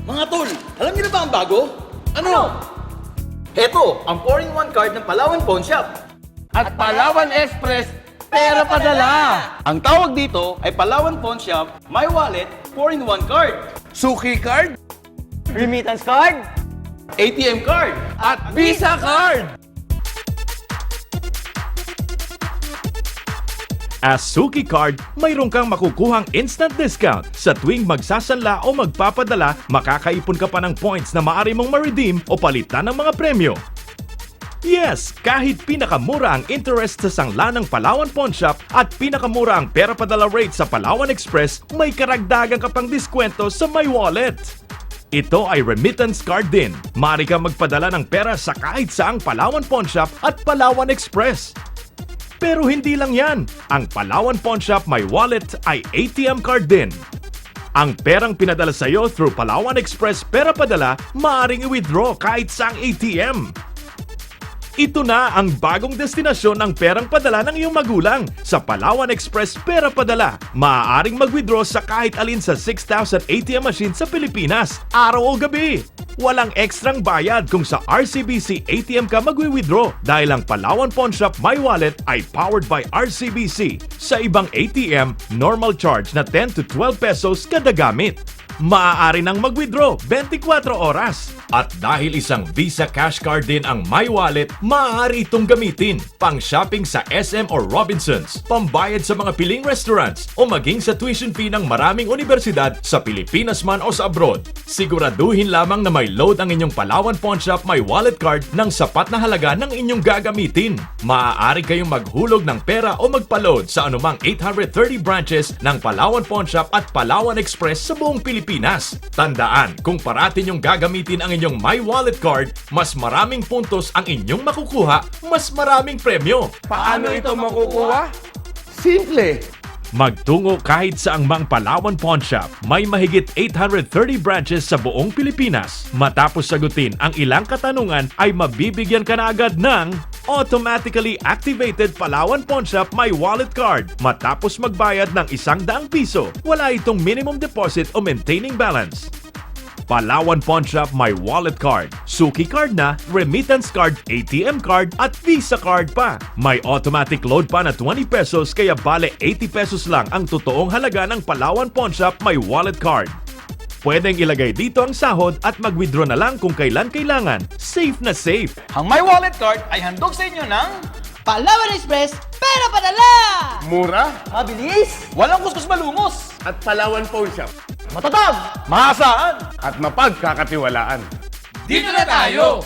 Mga tol, alam niyo na ba ang bago? Ano? Heto, ang 4-in-1 card ng Palawan Pawn Shop. At Palawan Express, pera padala! Ang tawag dito ay Palawan Pawn Shop My Wallet 4-in-1 card, Suki card Remittance card? ATM card, at Visa card! As Suki Card, mayroon kang makukuhang instant discount. Sa tuwing magsasanla o magpapadala, makakaipon ka pa ng points na maaari mong ma-redeem o palitan ng mga premyo. Yes, kahit pinakamura ang interest sa sangla ng Palawan Pawn Shop at pinakamura ang pera padala rate sa Palawan Express, may karagdagan ka pang diskwento sa My Wallet. Ito ay remittance card din. Maaari kang magpadala ng pera sa kahit saang Palawan Pawn Shop at Palawan Express. Pero hindi lang yan. Ang Palawan Pawn Shop My Wallet ay ATM card din. Ang perang pinadala sa iyo through Palawan Express Pera Padala, maaaring i-withdraw kahit saang ATM. Ito na ang bagong destinasyon ng perang padala ng iyong magulang. Sa Palawan Express Pera Padala, maaaring mag-withdraw sa kahit alin sa 6,000 ATM machine sa Pilipinas, araw o gabi. Walang ekstrang bayad kung sa RCBC ATM ka magwi-withdraw dahil ang Palawan Pawn Shop My Wallet ay powered by RCBC. Sa ibang ATM, normal charge na 10 to 12 pesos kada gamit. Maaari nang mag-withdraw 24 oras. At dahil isang Visa Cash Card din ang My Wallet, maaari itong gamitin pang shopping sa SM or Robinsons, pambayad sa mga piling restaurants, o maging sa tuition fee ng maraming universidad sa Pilipinas man o sa abroad. Siguraduhin lamang na may load ang inyong Palawan Pawn Shop My Wallet Card ng sapat na halaga ng inyong gagamitin. Maaari kayong maghulog ng pera o magpa-load sa anumang 830 branches ng Palawan Pawn Shop at Palawan Express sa buong Pilipinas. Tandaan, kung parati nyong gagamitin ang inyong My Wallet Card, mas maraming puntos ang inyong makukuha, mas maraming premyo. Paano ito makukuha? Simple! Magtungo kahit sa ang Mang Palawan Pawn Shop. May mahigit 830 branches sa buong Pilipinas. Matapos sagutin ang ilang katanungan ay mabibigyan ka na agad ng automatically activated Palawan Pawn Shop My Wallet Card. Matapos magbayad ng 100 piso, wala itong minimum deposit o maintaining balance. Palawan Pawn Shop My Wallet Card. Suki card na, remittance card, ATM card at Visa card pa. May automatic load pa na 20 pesos kaya bale 80 pesos lang ang totoong halaga ng Palawan Pawn Shop My Wallet Card. Pwedeng ilagay dito ang sahod at mag-withdraw na lang kung kailan kailangan. Safe na safe. Ang My Wallet Card ay handog sa inyo ng Palawan Express, pera padala! Mura Mabilis! walang kuskus malungos, at Palawan Pawn Shop. Matatag! maasahan. At mapagkakatiwalaan. Dito na tayo!